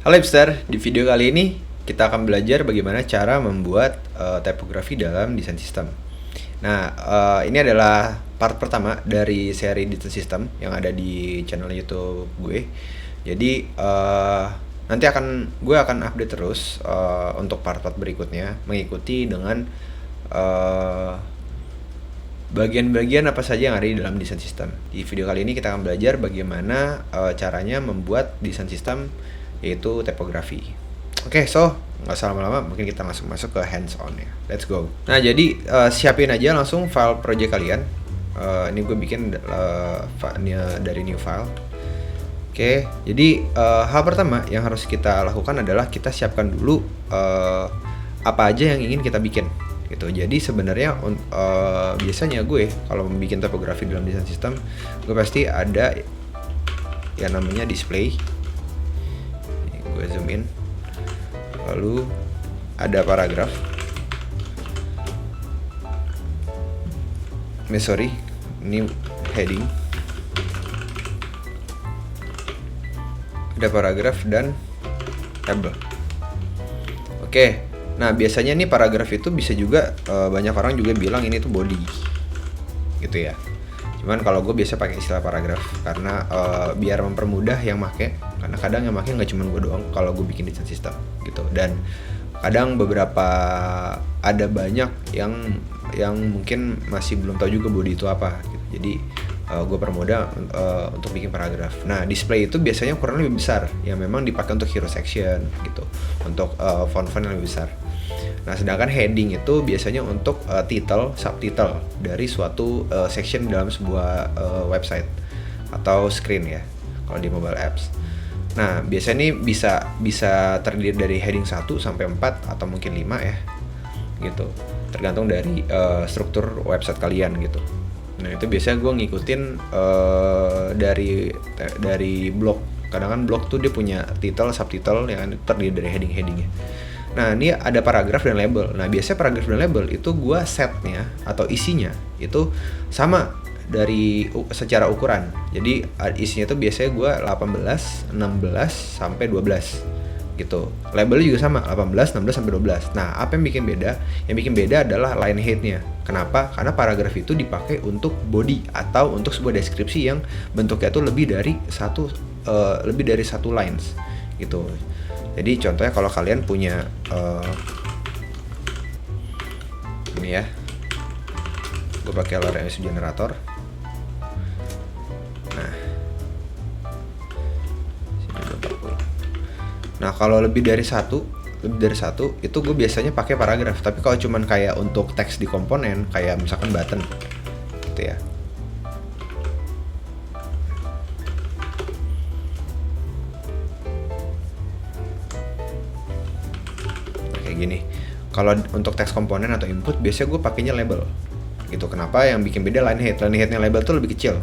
Halo hipster, di video kali ini kita akan belajar bagaimana cara membuat tipografi dalam desain sistem. Nah, ini adalah part pertama dari seri desain sistem yang ada di channel YouTube gue. Jadi nanti gue akan update terus untuk part-part berikutnya, mengikuti dengan bagian-bagian apa saja yang ada di dalam desain sistem. Di video kali ini kita akan belajar bagaimana caranya membuat desain sistem, yaitu tipografi. Oke, so nggak usah lama-lama, mungkin kita langsung masuk ke hands on ya. Let's go. Nah, jadi siapin aja langsung file project kalian. Ini gue bikin dari new file. Oke, jadi hal pertama yang harus kita lakukan adalah kita siapkan dulu apa aja yang ingin kita bikin gitu. Jadi sebenarnya biasanya gue kalau bikin tipografi dalam desain sistem, gue pasti ada yang namanya display. Gue zoom in, lalu ada paragraf, ini heading, ada paragraf dan label. Oke, nah biasanya nih paragraf itu bisa juga banyak orang juga bilang ini tuh body gitu ya. Cuman kalau gue biasa pakai istilah paragraf karena biar mempermudah yang make, karena kadang yang make nggak cuma gue doang kalau gue bikin desain sistem gitu. Dan kadang ada banyak yang mungkin masih belum tahu juga body itu apa gitu. Jadi gue permudah untuk bikin paragraf. Nah, display itu biasanya ukuran lebih besar, yang memang dipakai untuk hero section gitu, untuk font-font yang lebih besar. Nah, sedangkan heading itu biasanya untuk title, subtitle dari suatu section dalam sebuah website atau screen ya, kalau di mobile apps. Nah, biasanya ini bisa terdiri dari heading 1 sampai 4 atau mungkin 5 ya. Gitu. Tergantung dari struktur website kalian gitu. Nah, itu biasanya gue ngikutin dari blog. Kadang kan blog tuh dia punya title, subtitle yang terdiri dari heading-headingnya. Nah, ini ada paragraf dan label. Nah, biasanya paragraf dan label itu gue setnya atau isinya itu sama dari secara ukuran. Jadi isinya itu biasanya gue 18, 16 sampai 12 gitu. Labelnya juga sama 18, 16 sampai 12. Nah, apa yang bikin beda? Yang bikin beda adalah line head-nya. Kenapa? Karena paragraf itu dipakai untuk body atau untuk sebuah deskripsi yang bentuknya itu lebih dari satu lines gitu. Jadi contohnya kalau kalian punya ini ya, gue pakai LRMS generator. Nah, kalau lebih dari satu itu gue biasanya pakai paragraf. Tapi kalau cuman kayak untuk teks di komponen, kayak misalkan button gitu ya, kayak gini. Kalau untuk teks komponen atau input, biasanya gue pakainya label gitu. Kenapa? Yang bikin beda line headnya label tuh lebih kecil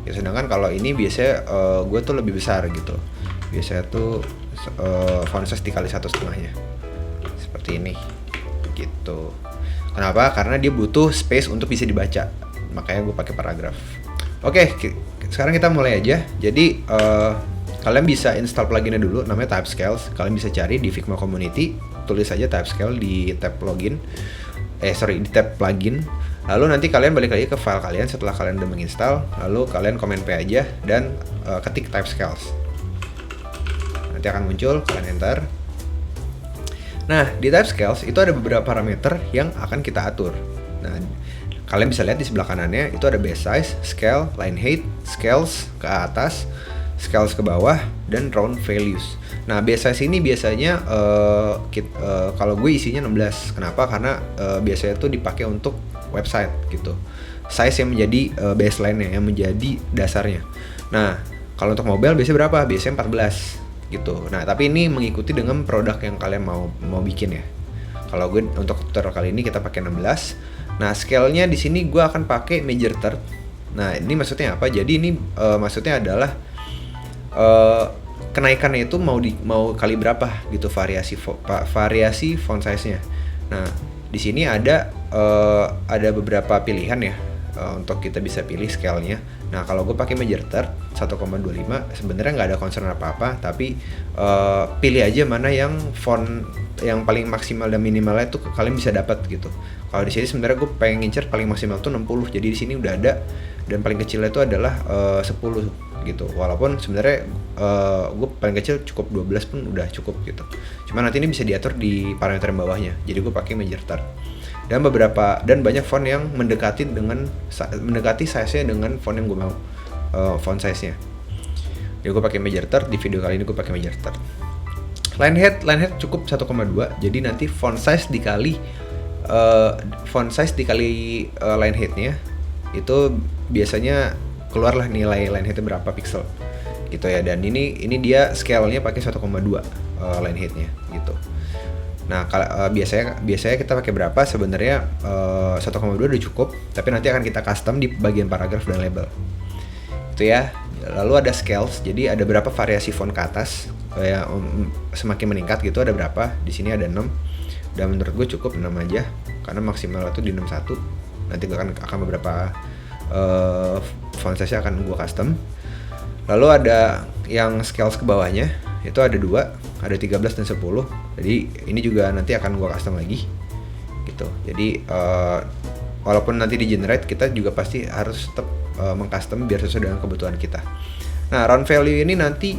ya, sedangkan kalau ini biasanya gue tuh lebih besar gitu. Biasanya tuh font size dikali 1,5 seperti ini gitu. Kenapa? Karena dia butuh space untuk bisa dibaca, makanya gue pakai paragraf. Oke, sekarang kita mulai aja. Jadi kalian bisa install pluginnya dulu, namanya Typescales. Kalian bisa cari di Figma Community, tulis aja Typescale di tab login, di tab plugin. Lalu nanti kalian balik lagi ke file kalian setelah kalian udah menginstal, lalu kalian komen P aja dan ketik Typescales. Nanti akan muncul, kalian enter. Nah, di Typescales itu ada beberapa parameter yang akan kita atur. Nah, kalian bisa lihat di sebelah kanannya itu ada base size, scale, line height, scales ke atas, scales ke bawah, dan round values. Nah, base size ini biasanya kalau gue isinya 16. Kenapa? Karena biasanya itu dipakai untuk website gitu. Size yang menjadi baseline-nya, yang menjadi dasarnya. Nah, kalau untuk mobile biasanya berapa? Biasanya 14 gitu. Nah, tapi ini mengikuti dengan produk yang kalian mau bikin ya. Kalau gue untuk tutorial kali ini kita pakai 16. Nah, scale-nya di sini gue akan pakai major third. Nah, ini maksudnya apa? Jadi ini maksudnya adalah kenaikannya itu mau kali berapa gitu, variasi font size-nya. Nah, di sini ada beberapa pilihan ya, untuk kita bisa pilih scale-nya. Nah kalau gue pakai major third 1,25 sebenarnya nggak ada concern apa-apa, tapi pilih aja mana yang font yang paling maksimal dan minimalnya tuh kalian bisa dapat gitu. Kalau di sini sebenarnya gue pengen ngincer paling maksimal tuh 60, jadi di sini udah ada, dan paling kecilnya itu adalah 10 gitu. Walaupun sebenarnya gue paling kecil cukup 12 pun udah cukup gitu. Cuma nanti ini bisa diatur di parameter yang bawahnya. Jadi gue pakai major third. Dan banyak font yang mendekati size-nya dengan font yang gue mau, font size-nya. Jadi gue pakai major third, di video kali ini gue pakai major third. Line head cukup 1,2. Jadi nanti font size dikali line head-nya itu biasanya keluarlah nilai line head-nya berapa pixel gitu ya. Dan ini dia scale-nya pakai 1,2 line head-nya gitu. Nah, biasanya kita pakai berapa? Sebenarnya 1,2 udah cukup, tapi nanti akan kita custom di bagian paragraf dan label. Itu ya. Lalu ada scales, jadi ada berapa variasi font ke atas, kayak semakin meningkat gitu ada berapa. Di sini ada 6. Dan menurut gue cukup 6 aja, karena maksimal itu di 61. Nanti gue akan beberapa font size akan gue custom. Lalu ada yang scales ke bawahnya, itu ada 2, ada 13 dan 10. Jadi ini juga nanti akan gue custom lagi gitu. Jadi walaupun nanti di generate, kita juga pasti harus tetap mengcustom biar sesuai dengan kebutuhan kita. Nah, round value ini nanti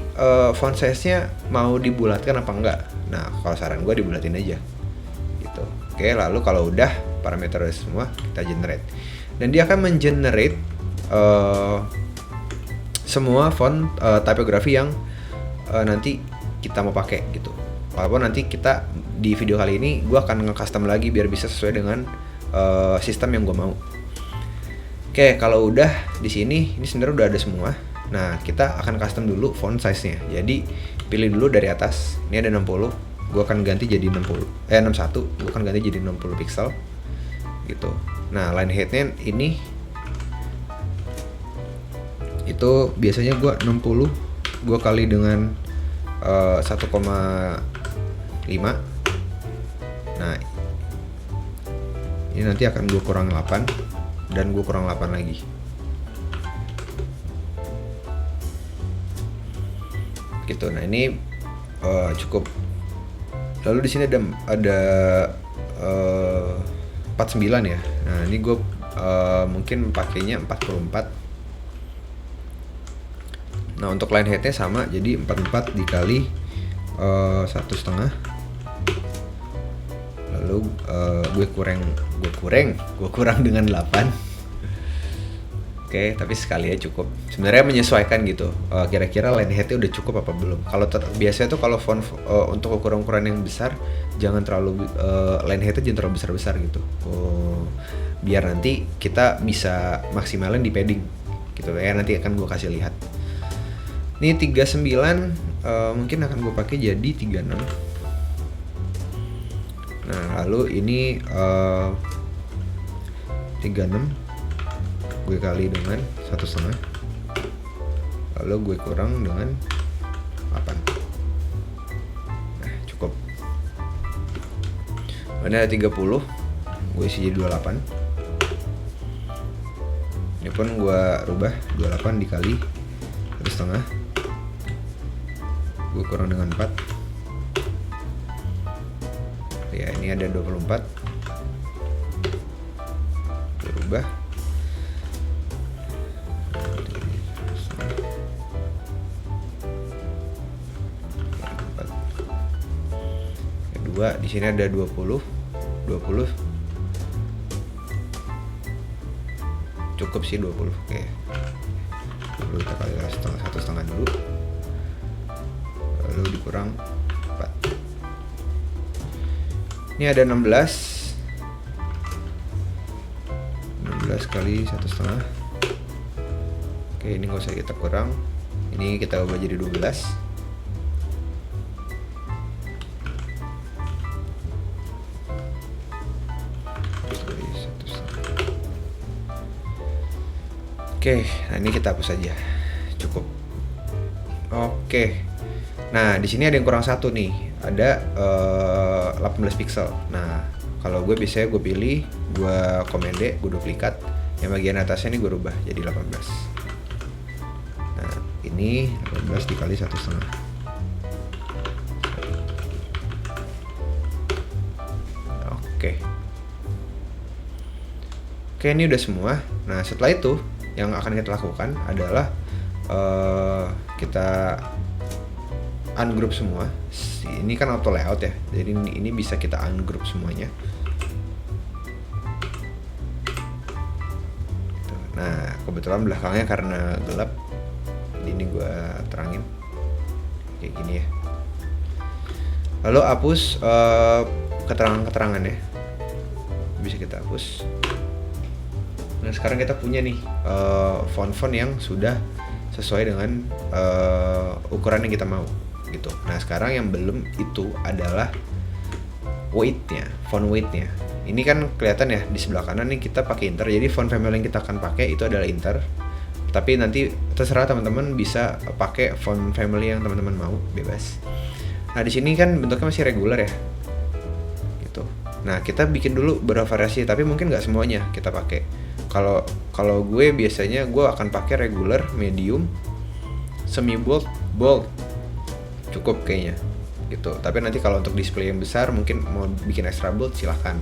font size-nya mau dibulatkan apa enggak. Nah, kalau saran gue dibulatin aja gitu. Oke, lalu kalau udah parameter semua, kita generate. Dan dia akan mengenerate semua font typography yang nanti kita mau pakai gitu. Walaupun nanti kita di video kali ini gue akan nge-custom lagi biar bisa sesuai dengan sistem yang gue mau. Oke, kalau udah di sini, ini sebenarnya udah ada semua. Nah, kita akan custom dulu font size-nya. Jadi pilih dulu dari atas. Ini ada 60. Gue akan ganti jadi 61. Gue akan ganti jadi 60 pixel gitu. Nah, line head-nya ini itu biasanya gue 60, gue kali dengan 1,5. Nah, ini nanti akan gue kurang 8 dan gue kurang 8 lagi gitu. Nah, ini cukup. Lalu di sini ada 49 ya. Nah, ini gue mungkin pakainya 44. Nah, untuk line headnya sama, jadi 44 dikali 1,5. Lalu gue kurang dengan 8. Oke, tapi sekali ya cukup. Sebenarnya menyesuaikan gitu. Kira-kira line headnya udah cukup apa belum. Kalau biasanya tuh kalau font untuk ukuran-ukuran yang besar, jangan terlalu line headnya jangan terlalu besar-besar gitu. Biar nanti kita bisa maksimalin di padding gitu ya. Nanti akan gue kasih lihat. Ini 39 mungkin akan gue pakai jadi 36. Nah, lalu ini 36 gue kali dengan 1,5, lalu gue kurang dengan 8. Nah, cukup. Ini ada 30, gue isi jadi 28. Ini pun gue rubah 28 dikali 1,5, gue kurang dengan 4. Ya, ini ada 24, gue rubah 2. Di sini ada 20 cukup sih 20. Oke, lalu kita kali 1,5 dulu, lalu dikurang 4. Ini ada 16 kali 1,5. Oke, ini nggak usah kita kurang, ini kita ubah jadi 12. Oke, nah ini kita hapus saja, cukup. Oke, nah di sini ada yang kurang satu nih, ada 18 pixel. Nah, kalau gue biasanya gue pilih, gue Command D, gue duplikat, yang bagian atasnya ini gue rubah jadi 18. ini 18 dikali 1,5. Oke. Oke, ini udah semua. Nah, setelah itu yang akan kita lakukan adalah kita ungroup semua. Ini kan auto layout ya, jadi ini bisa kita ungroup semuanya. Nah, kebetulan belakangnya karena gelap, ini gue terangin kayak gini ya. Lalu hapus keterangan-keterangannya, bisa kita hapus. Nah, sekarang kita punya nih font-font yang sudah sesuai dengan ukuran yang kita mau gitu. Nah, sekarang yang belum itu adalah weight-nya, font weight-nya. Ini kan kelihatan ya di sebelah kanan nih kita pakai Inter. Jadi font family yang kita akan pakai itu adalah Inter. Tapi nanti terserah teman-teman bisa pakai font family yang teman-teman mau, bebas. Nah, di sini kan bentuknya masih regular ya. Gitu. Nah, kita bikin dulu beberapa variasi, tapi mungkin nggak semuanya kita pakai. Kalau gue biasanya gue akan pakai regular, medium, semi bold, bold. Cukup kayaknya. Gitu. Tapi nanti kalau untuk display yang besar mungkin mau bikin extra bold silahkan.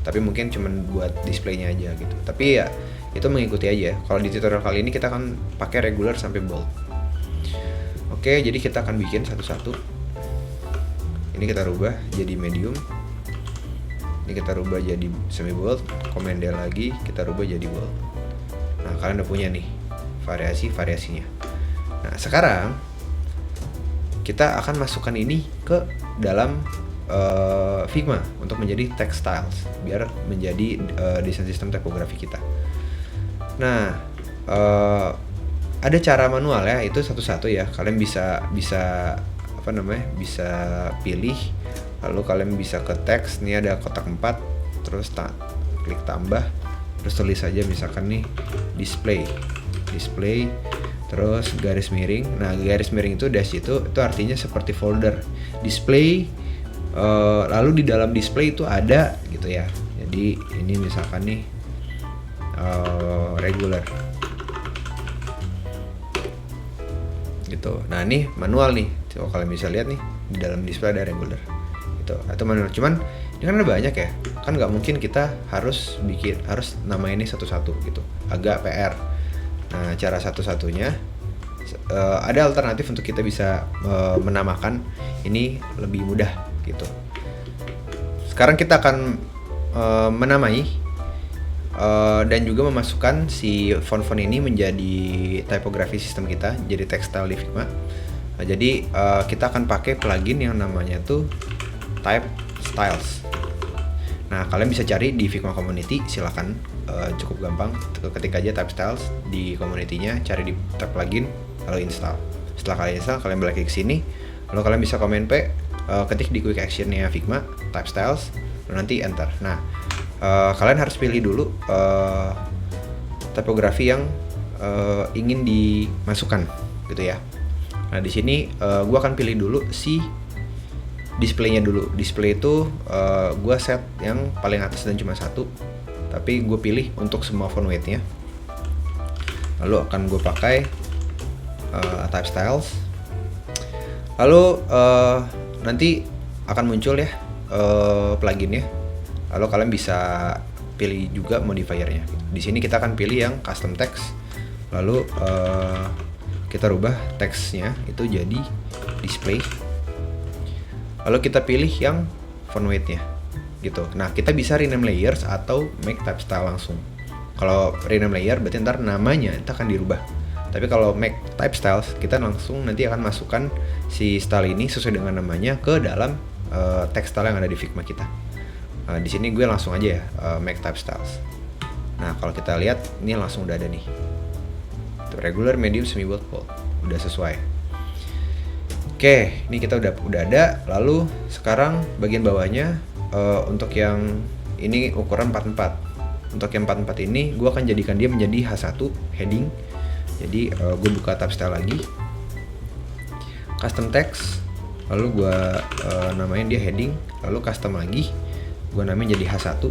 Tapi mungkin cuman buat displaynya aja gitu. Tapi ya itu mengikuti aja. Kalau di tutorial kali ini kita akan pakai regular sampai bold. Oke, jadi kita akan bikin satu-satu. Ini kita rubah jadi medium. Ini kita rubah jadi semi bold. Command Del lagi, kita rubah jadi bold. Nah, kalian udah punya nih variasinya. Nah, sekarang kita akan masukkan ini ke dalam Figma untuk menjadi text styles biar menjadi desain sistem tipografi kita. Nah, ada cara manual ya, itu satu-satu ya. Kalian bisa bisa pilih, lalu kalian bisa ke teks. Ini ada kotak 4, terus klik tambah, terus tulis aja misalkan nih display, terus garis miring. Nah, garis miring itu dash itu artinya seperti folder display. Lalu di dalam display itu ada gitu ya. Jadi ini misalkan nih regular gitu. Nah, ini manual nih. Coba kalian bisa lihat nih di dalam display ada regular gitu. Atau manual. Cuman ini kan ada banyak ya. Kan nggak mungkin kita harus namain ini satu-satu gitu. Agak PR. Nah, cara satu-satunya ada alternatif untuk kita bisa menamakan ini lebih mudah gitu. Sekarang kita akan menamai dan juga memasukkan si font-font ini menjadi tipografi sistem kita, jadi text style di Figma. Nah, jadi kita akan pakai plugin yang namanya tuh Type Styles. Nah, kalian bisa cari di Figma Community, silakan, cukup gampang, ketik aja Type Styles di community-nya, cari di tab plugin, lalu install. Setelah kalian install, kalian balik ke sini, lalu kalian bisa komen P, ketik di quick action-nya Figma, Type Styles, lalu nanti enter. Nah, kalian harus pilih dulu tipografi yang ingin dimasukkan, gitu ya. Nah, di sini gue akan pilih dulu si displaynya dulu. Display itu gue set yang paling atas dan cuma satu, tapi gue pilih untuk semua font weight-nya. Lalu akan gue pakai Type Styles. Lalu nanti akan muncul ya pluginnya. Lalu kalian bisa pilih juga modifiernya. Di sini kita akan pilih yang custom text. Lalu kita rubah teksnya itu jadi display. Lalu kita pilih yang font weight-nya gitu. Nah, kita bisa rename layers atau make type style langsung. Kalau rename layer berarti ntar namanya itu akan dirubah. Tapi kalau make type styles, kita langsung nanti akan masukkan si style ini sesuai dengan namanya ke dalam text style yang ada di Figma kita. Di sini gue langsung aja ya make type styles. Nah, kalau kita lihat ini langsung udah ada nih. Regular, medium, semi bold, bold. Udah sesuai. Oke, ini kita udah ada. Lalu sekarang bagian bawahnya untuk yang ini ukuran 44. Untuk yang 44 ini gue akan jadikan dia menjadi H1 heading. Jadi gue buka tab style lagi, custom text, lalu gue namain dia heading, lalu custom lagi, gue namain jadi H1,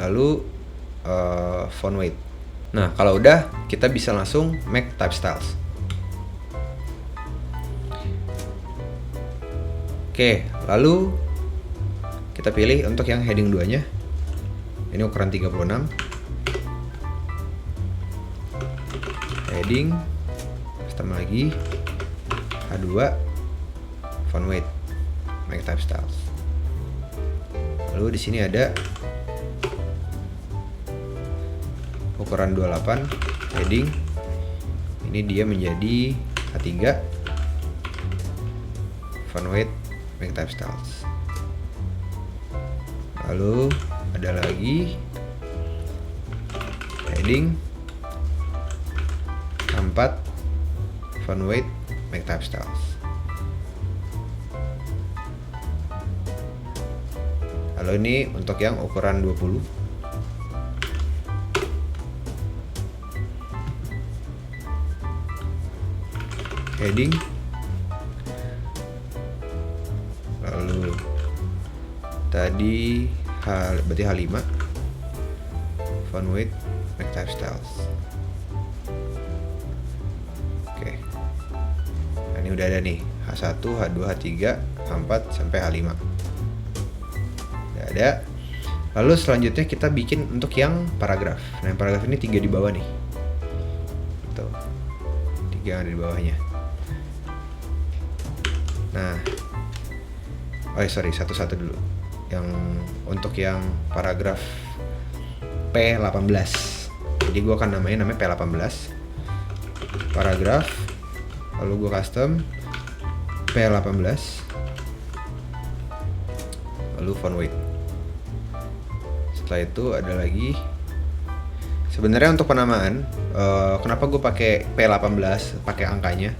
lalu font weight. Nah, kalau udah, kita bisa langsung make type styles. Oke, lalu kita pilih untuk yang heading 2-nya. Ini ukuran 36. Heading, custom lagi, H2, font weight, make type styles. Lalu di sini ada ukuran 28, heading. Ini dia menjadi H3, font weight, make type styles. Lalu ada lagi heading H4, font weight, make type styles. Lalu ini untuk yang ukuran 20. Heading, lalu tadi berarti H5, font weight, make type styles. Oke, nah, ini udah ada nih H1, H2, H3, H4 sampai H5 udah ada. Lalu selanjutnya kita bikin untuk yang paragraf. Nah, yang paragraf ini 3 di bawah nih, tuh 3 ada di bawahnya. Nah, satu-satu dulu. Yang untuk yang paragraf P18. Jadi gue akan namanya P18. Paragraf. Lalu gue custom P18. Lalu font weight. Setelah itu ada lagi. Sebenarnya untuk penamaan, kenapa gue pakai P18, pakai angkanya?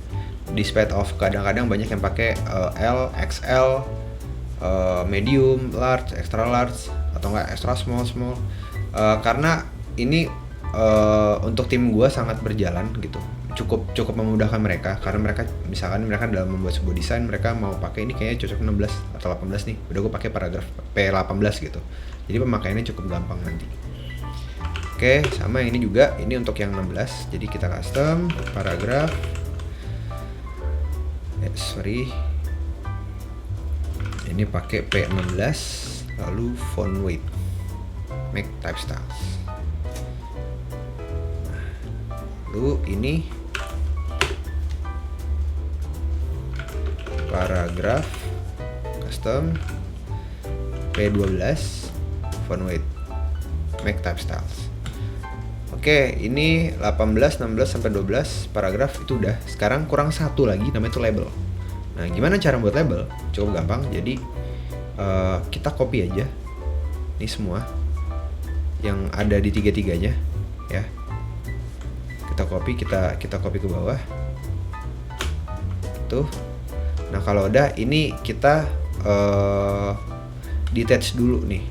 Despite of kadang-kadang banyak yang pakai L, XL, medium, large, extra large, atau enggak extra small. Karena ini untuk tim gue sangat berjalan gitu, cukup memudahkan mereka, karena mereka misalkan mereka dalam membuat sebuah desain, mereka mau pakai ini kayaknya cocok 16 atau 18 nih, udah gue pakai paragraf P18 gitu, jadi pemakaiannya cukup gampang nanti. Oke, sama ini juga, ini untuk yang 16, jadi kita custom paragraf. Ini pakai P16, lalu font weight, make type styles. Lalu ini paragraf custom P12, font weight, make type styles. Oke, ini 18, 16 sampai 12 paragraf itu udah. Sekarang kurang satu lagi, namanya itu label. Nah, gimana cara buat label? Cukup gampang. Jadi kita copy aja ini semua yang ada di tiga-tiganya ya. Kita copy ke bawah. Tuh. Nah, kalau udah ini kita detach dulu nih.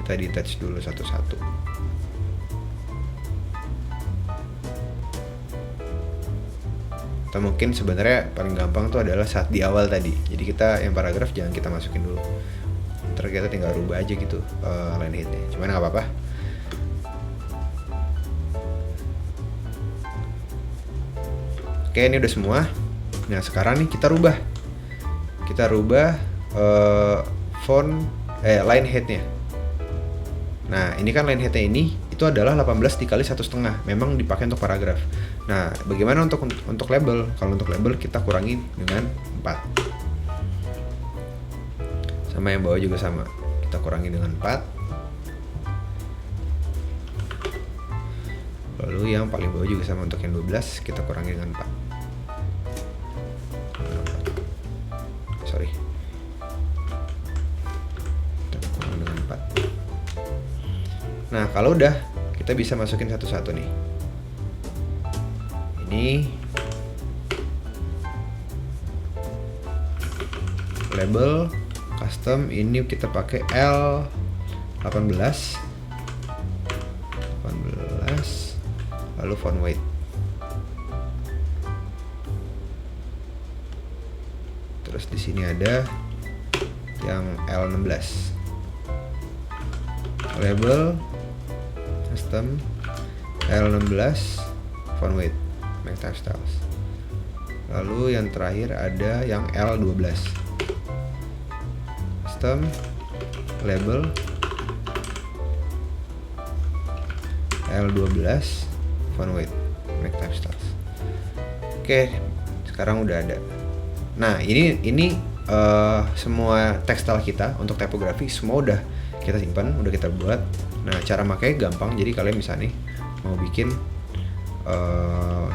Kita detach dulu satu-satu. Atau mungkin sebenarnya paling gampang tuh adalah saat di awal tadi. Jadi kita yang paragraf jangan kita masukin dulu. Ntar kita tinggal rubah aja gitu line headnya. Cuman nggak apa-apa. Oke, ini udah semua. Nah, sekarang nih kita rubah. Font line headnya. Nah, ini kan line headnya ini itu adalah 18 dikali 1,5. Memang dipakai untuk paragraf. Nah, bagaimana untuk label? Kalau untuk label kita kurangin dengan 4. Sama yang bawah juga sama. Kita kurangi dengan 4. Lalu yang paling bawah juga sama, untuk yang 12 kita kurangi dengan 4. Kita kurangi dengan 4. Nah, kalau udah kita bisa masukin satu-satu nih. Ini label custom, ini kita pakai L18 lalu font weight. Terus di sini ada yang L16 label custom L16 font weight make type styles. Lalu yang terakhir ada yang L12 custom label L12 font weight make type styles. Oke, sekarang udah ada. Nah, ini semua tekstil kita untuk typography semua udah kita simpan, udah kita buat. Nah, cara makanya gampang. Jadi kalian misalnya nih mau bikin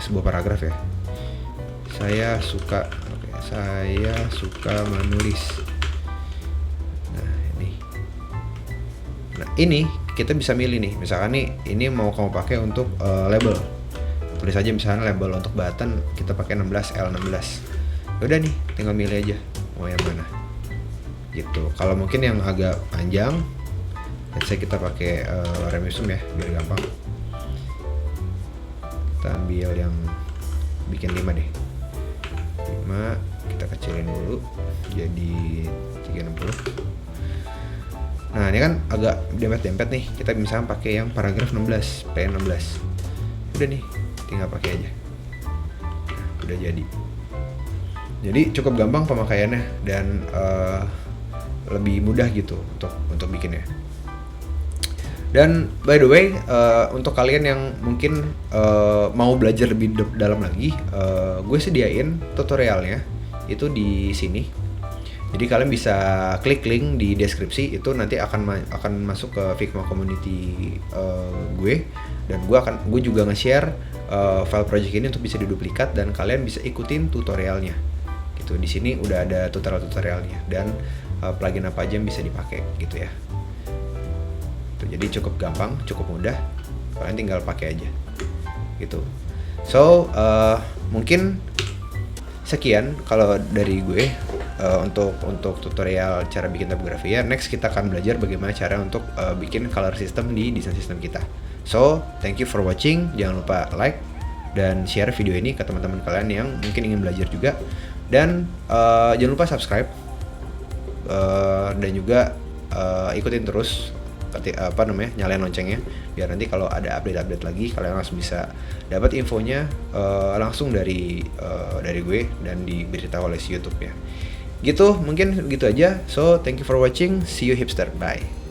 sebuah paragraf ya. Saya suka menulis. Nah, ini kita bisa milih nih. Misalkan nih ini mau kamu pakai untuk label. Tulis aja misalnya label untuk button kita pakai 16 L16. Udah nih, tinggal milih aja mau yang mana. Gitu. Kalau mungkin yang agak panjang, let's say kita pakai Remisum ya, biar gampang. Kita ambil yang bikin 5 deh. 5 kita kecilin dulu jadi 360. Nah, ini kan agak dempet-dempet nih. Kita misalnya pakai yang paragraf 16, P16. Udah nih, tinggal pakai aja. Nah, udah jadi. Jadi cukup gampang pemakaiannya dan lebih mudah gitu untuk bikinnya. Dan by the way, untuk kalian yang mungkin mau belajar lebih dalam lagi, gue sediain tutorialnya itu di sini. Jadi kalian bisa klik link di deskripsi, itu nanti akan masuk ke Figma community gue, dan gue juga nge-share file project ini untuk bisa diduplikat dan kalian bisa ikutin tutorialnya. Gitu. Di sini udah ada tutorialnya dan plugin apa aja yang bisa dipakai gitu ya. Jadi cukup gampang, cukup mudah, kalian tinggal pakai aja gitu. So mungkin sekian kalau dari gue untuk tutorial cara bikin typography ya. Next kita akan belajar bagaimana cara untuk bikin color system di desain system kita. So thank you for watching, jangan lupa like dan share video ini ke teman-teman kalian yang mungkin ingin belajar juga, dan jangan lupa subscribe dan juga ikutin terus nyalain loncengnya biar nanti kalau ada update lagi kalian langsung bisa dapat infonya langsung dari gue dan diberitahu oleh si YouTube ya. Gitu, mungkin gitu aja. So thank you for watching, see you hipster, bye.